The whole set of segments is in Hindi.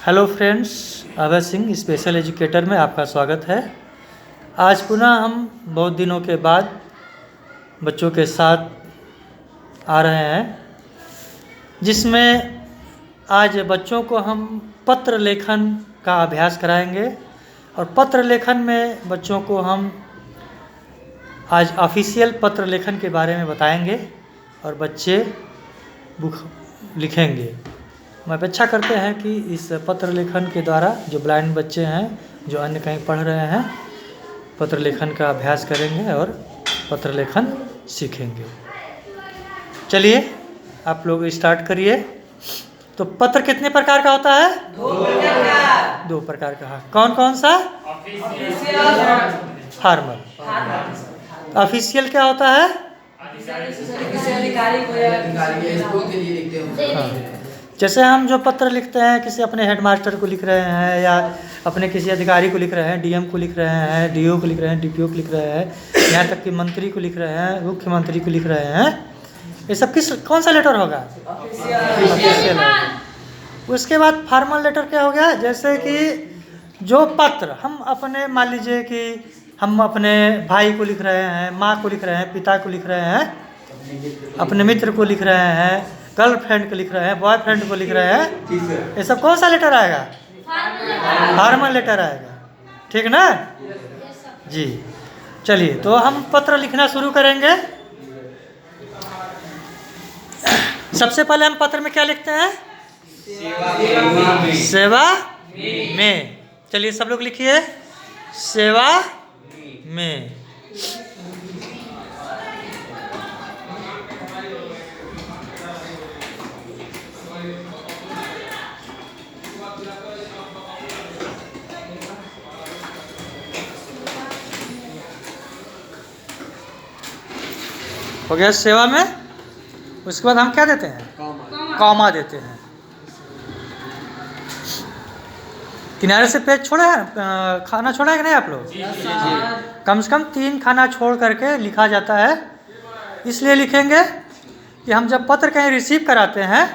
Hello friends, Abhay Singh special educator में आपका स्वागत है। आज पुनः हम बहुत दिनों के बाद बच्चों के साथ आ रहे हैं, जिसमें आज बच्चों को हम पत्र लेखन का अभ्यास कराएंगे। और पत्र लेखन में बच्चों को हम आज ऑफिशियल पत्र लेखन के बारे में बताएंगे और बच्चे बुक लिखेंगे। हम अपेक्षा करते हैं कि इस पत्र लेखन के द्वारा जो ब्लाइंड बच्चे हैं, जो अन्य कहीं पढ़ रहे हैं, पत्र लेखन का अभ्यास करेंगे और पत्र लेखन सीखेंगे। चलिए आप लोग स्टार्ट करिए। तो पत्र कितने प्रकार का होता है? दो प्रकार का। कौन कौन सा? फॉर्मल। ऑफिशियल क्या होता है? हाँ। जैसे हम जो पत्र लिखते हैं, किसी अपने हेडमास्टर को लिख रहे हैं या अपने किसी अधिकारी को लिख रहे हैं, डीएम को लिख रहे हैं, डीओ को लिख रहे हैं, डीपीओ को लिख रहे हैं, यहाँ तक कि मंत्री को लिख रहे हैं, मुख्यमंत्री को लिख रहे हैं, ये सब कौन सा लेटर होगा? ऑफिशियल। उसके बाद फॉर्मल लेटर क्या हो गया? जैसे कि जो पत्र हम अपने, मान लीजिए कि हम अपने भाई को लिख रहे हैं, माँ को लिख रहे हैं, पिता को लिख रहे हैं, अपने मित्र को लिख रहे हैं, गर्लफ्रेंड को लिख रहे हैं, बॉयफ्रेंड को लिख रहे हैं, ये सब कौन सा लेटर आएगा? फॉर्मल लेटर आएगा। ठीक ना जी? चलिए तो हम पत्र लिखना शुरू करेंगे। सबसे पहले हम पत्र में क्या लिखते हैं? सेवा में। चलिए सब लोग लिखिए, सेवा में। हो गया सेवा में। उसके बाद हम क्या देते हैं? कॉमा देते हैं। किनारे से पेज छोड़ा है, खाना छोड़ा है कि नहीं आप लोग? कम से कम 3 खाना छोड़ करके लिखा जाता है। इसलिए लिखेंगे कि हम जब पत्र कहीं रिसीव कराते हैं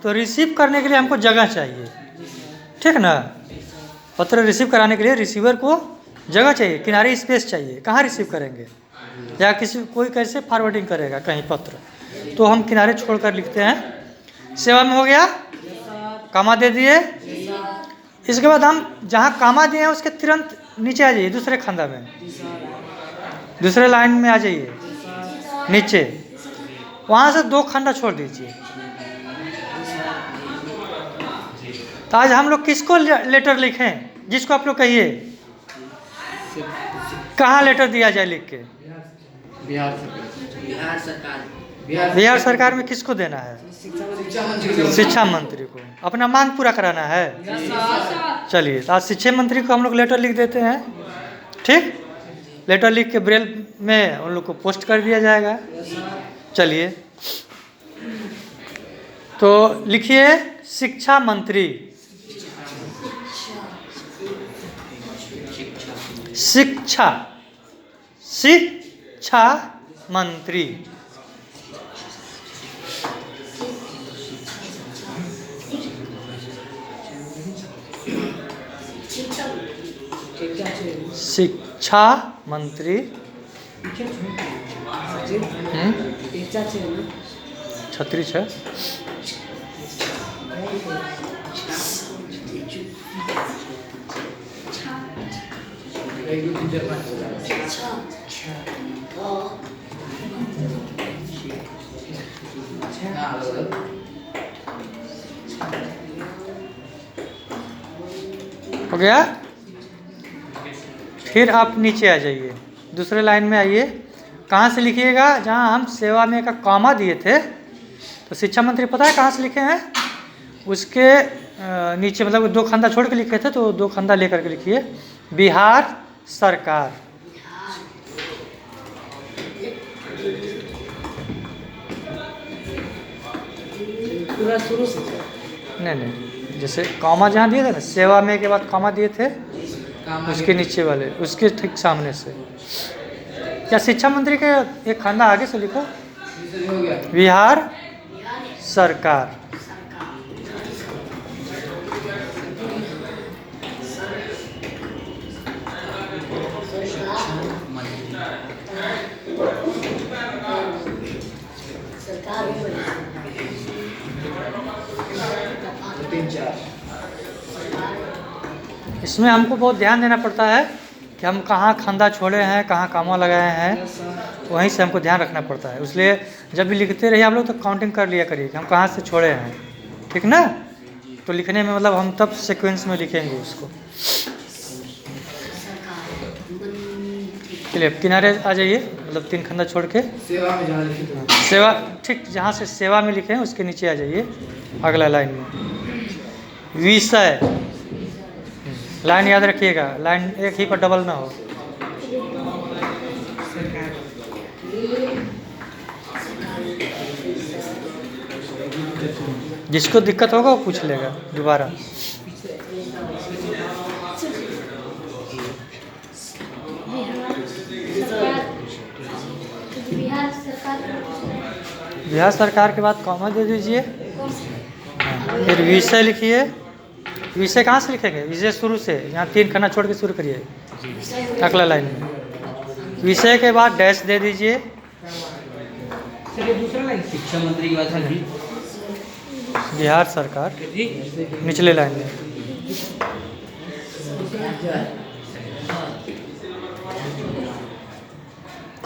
तो रिसीव करने के लिए हमको जगह चाहिए। ठीक ना? पत्र रिसीव कराने के लिए रिसीवर को जगह चाहिए, किनारे स्पेस चाहिए। कहाँ रिसीव करेंगे? या कोई कैसे फॉरवर्डिंग करेगा कहीं पत्र? तो हम किनारे छोड़कर लिखते हैं। सेवा में हो गया, कामा दे दिए। इसके बाद हम जहाँ कामा दिए हैं उसके तुरंत नीचे आ जाइए, दूसरे खंदा में, दूसरे लाइन में आ जाइए नीचे, वहाँ से 2 खंडा छोड़ दीजिए। तो आज हम लोग किसको लेटर लिखें? जिसको आप लोग कहिए। कहाँ लेटर दिया जाए लिख के? बिहार सरकार में किसको देना है? शिक्षा मंत्री को। अपना मांग पूरा कराना है। चलिए तो आज शिक्षा मंत्री को हम लोग लेटर लिख देते हैं। ठीक, लेटर लिख के ब्रेल में उन लोग को पोस्ट कर दिया जाएगा। चलिए तो लिखिए, शिक्षा मंत्री। शिक्षा मंत्री। शिक्षा मंत्री। छत्री है। हो गया। फिर आप नीचे आ जाइए, दूसरे लाइन में आइए। कहाँ से लिखिएगा? जहाँ हम सेवा में का कॉमा दिए थे, तो शिक्षा मंत्री पता है कहाँ से लिखे हैं? उसके नीचे, मतलब 2 खंदा छोड़ के लिखे थे, तो 2 खंदा लेकर के लिखिए, बिहार सरकार। पूरा शुरू से? नहीं, जैसे कॉमा जहाँ दिए थे ना, सेवा में के बाद कॉमा दिए थे, उसके नीचे वाले, उसके ठीक सामने से। क्या शिक्षा मंत्री के एक खंदा आगे से लिखो, बिहार सरकार। इसमें हमको बहुत ध्यान देना पड़ता है कि हम कहाँ खंदा छोड़े हैं, कहाँ कामा लगाए हैं, वहीं से हमको ध्यान रखना पड़ता है। इसलिए जब भी लिखते रहिए आप लोग तो काउंटिंग कर लिया करिए कि हम कहाँ से छोड़े हैं, ठीक ना। तो लिखने में मतलब हम तब सीक्वेंस में लिखेंगे उसको। चलिए किनारे आ जाइए, मतलब 3 खंदा छोड़ के सेवा में जहाँ लिखे सेवा, ठीक जहाँ से सेवा में लिखे हैं उसके नीचे आ जाइए, अगला लाइन में विषय। लाइन याद रखिएगा, लाइन एक ही पर डबल ना हो। जिसको दिक्कत होगा वो पूछ लेगा दोबारा। बिहार सरकार के बाद कॉमा दे दीजिए, फिर विषय लिखिए। विषय कहाँ से लिखेंगे? विषय शुरू से, यहाँ 3 खन्ना छोड़ के शुरू करिए अगला लाइन में। विषय के बाद डैश दे दीजिए। दूसरा लाइन शिक्षा मंत्री की बात है। बिहार सरकार निचले लाइन में।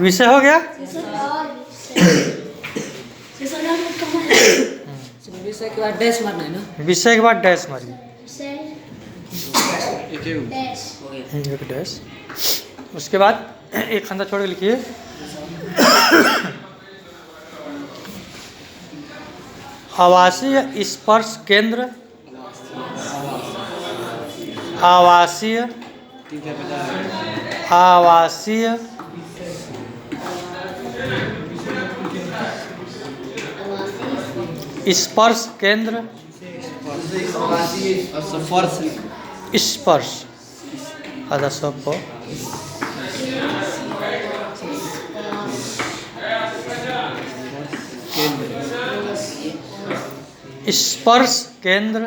विषय हो गया। विषय के बाद डैश मारना है ना। विषय के बाद डैश मारिए, एक डैश। उसके बाद एक खंदा छोड़ के लिखिए आवासीय स्पर्श केंद्र। आवासीय आवासीय स्पर्श केंद्र। स्पर्श आधा सब को स्पर्श केंद्र।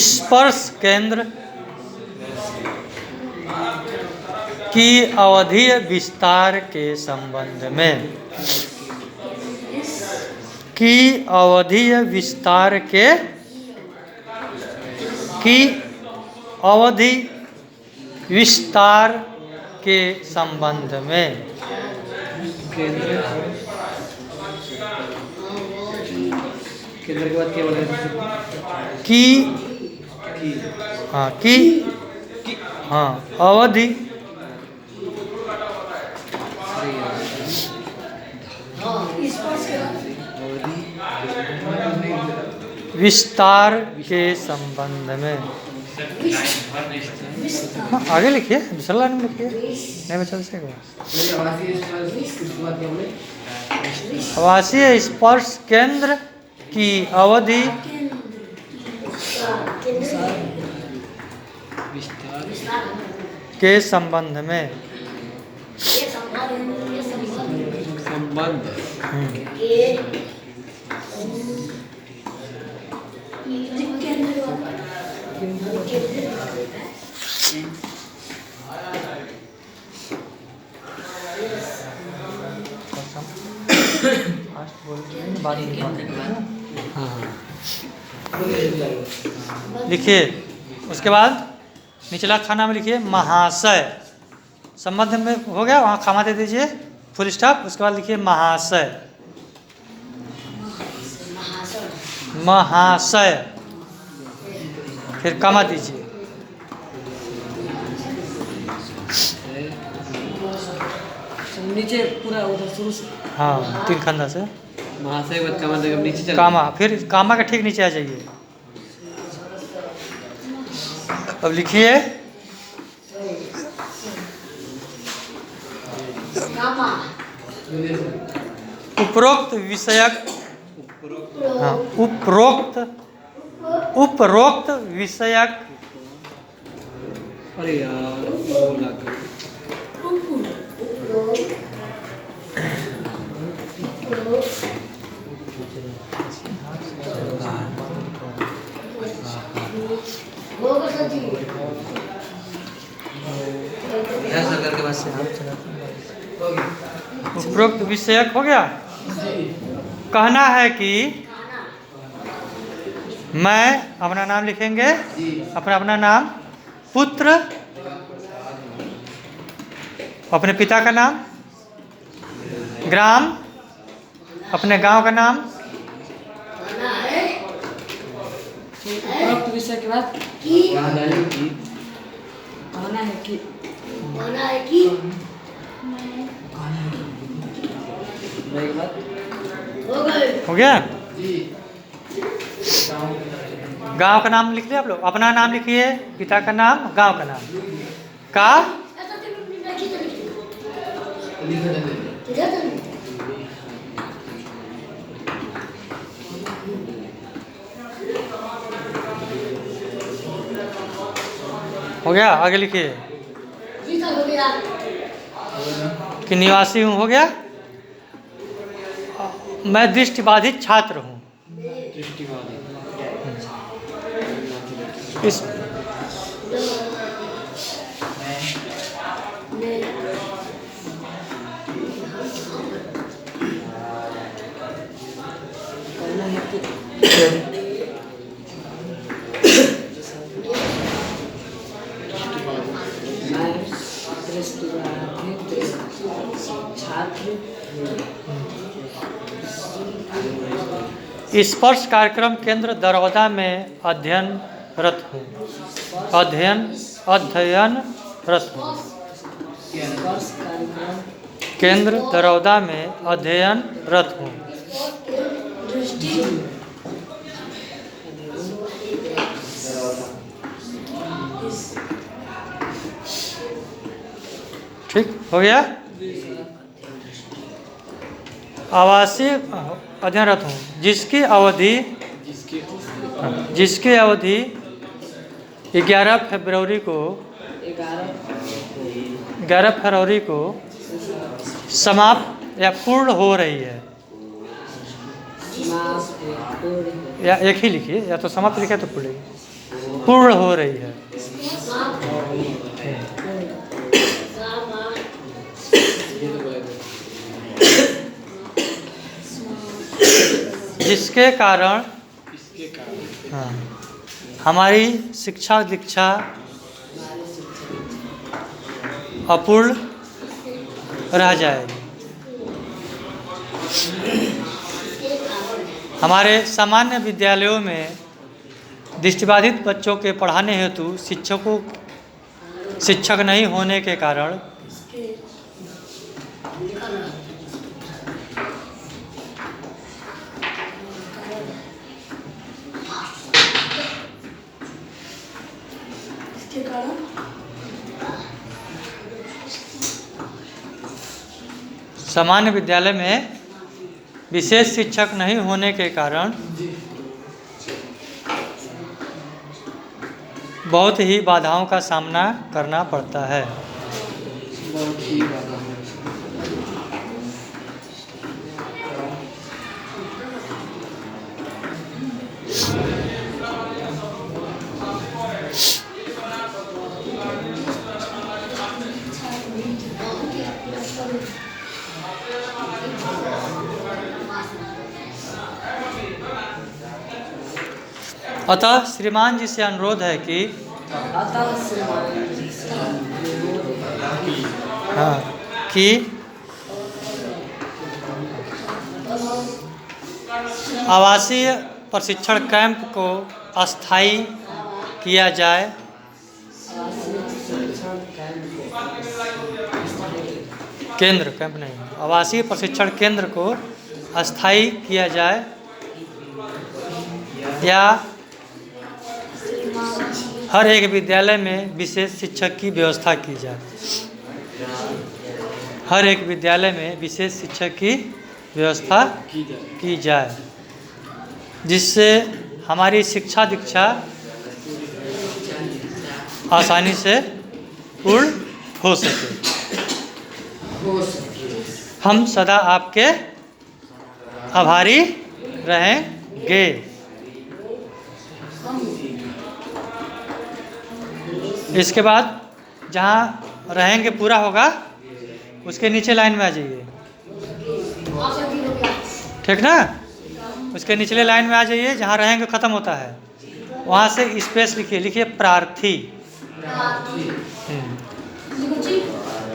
स्पर्श केंद्र की अवधि विस्तार के संबंध में, की अवधि विस्तार के, की अवधि विस्तार के संबंध में। केंद्र के बाद क्या बोला? की, हाँ की, हाँ अवधि विस्तार के संबंध में। हाँ, आगे लिखिए, दूसरा लाइन में लिखिए, नहीं बचा से। आवासीय स्पर्श केंद्र की अवधि के संबंध में। संबंध लिखिए। उसके बाद निचला खाना में लिखिए महाशय। संबंध में हो गया, वहाँ खामा दे दीजिए, फुल स्टॉप। उसके बाद लिखिए महाशय। महाशय फिर कामा दीजिए। नीचे पूरा उधर शुरू से, हाँ 3 खंदा से महाशय के बाद कामा देगा, नीचे चल कामा, फिर कामा का ठीक नीचे आ जाइए। अब लिखिए उपरोक्त विषयक, हाँ उपरोक्त विषयक। अरे यार सरकार के पास से उपरोक्त विषयक हो गया। कहना है कि मैं अपना नाम लिखेंगे, अपना अपना नाम, पुत्र, अपने पिता का नाम, ग्राम, अपने गांव का नाम, उपरोक्त विषय के बाद कहना है कि हो गया। गांव का नाम लिख लिया आप लोग। अपना नाम लिखिए, पिता का नाम, गांव का नाम का हो गया। आगे लिखिए कि निवासी हूँ, हो गया। मैं दृष्टिबाधित छात्र हूँ। इस कहना है कि मैं दृष्टिबाधित छात्र स्पर्श कार्यक्रम केंद्र दरौदा में अध्ययनरत हूँ। अध्ययनरत हूँ। स्पर्श कार्यक्रम केंद्र दरौदा में अध्ययनरत हूँ। ठीक हो गया। आवासीय अध्ययनरत हूँ जिसकी अवधि 11 फरवरी को समाप्त या पूर्ण हो रही है। या एक ही लिखिए, या तो समाप्त लिखे तो पूर्ण हो रही है। जिसके कारण हमारी शिक्षा दीक्षा अपूर्ण रह जाएगी। हमारे सामान्य विद्यालयों में दृष्टिबाधित बच्चों के पढ़ाने हेतु शिक्षक नहीं होने के कारण सामान्य विद्यालय में विशेष शिक्षक नहीं होने के कारण बहुत ही बाधाओं का सामना करना पड़ता है। अतः श्रीमान जी से अनुरोध है कि आवासीय प्रशिक्षण कैंप को अस्थायी किया जाए। केंद्र कैंप नहीं, आवासीय प्रशिक्षण केंद्र को अस्थायी किया जाए या हर एक विद्यालय में विशेष शिक्षक की व्यवस्था की जाए। हर एक विद्यालय में विशेष शिक्षक की व्यवस्था की जाए जिससे हमारी शिक्षा दीक्षा आसानी से पूर्ण हो सके। हम सदा आपके आभारी रहेंगे। इसके बाद जहाँ रहेंगे पूरा होगा उसके नीचे लाइन में आ जाइए, ठीक ना। उसके निचले लाइन में आ जाइए, जहाँ रहेंगे ख़त्म होता है, वहाँ से स्पेस लिखिए, लिखिए प्रार्थी।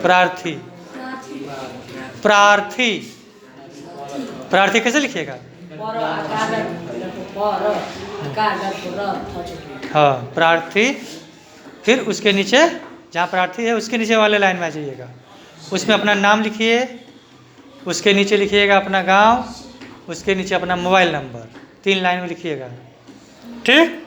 प्रार्थी, प्रार्थी, प्रार्थी कैसे लिखिएगा? हाँ, प्रार्थी। फिर उसके नीचे जहाँ प्रार्थी है उसके नीचे वाले लाइन में आ जाइएगा, उसमें अपना नाम लिखिए, उसके नीचे लिखिएगा अपना गांव, उसके नीचे अपना मोबाइल नंबर, 3 लाइन में लिखिएगा, ठीक।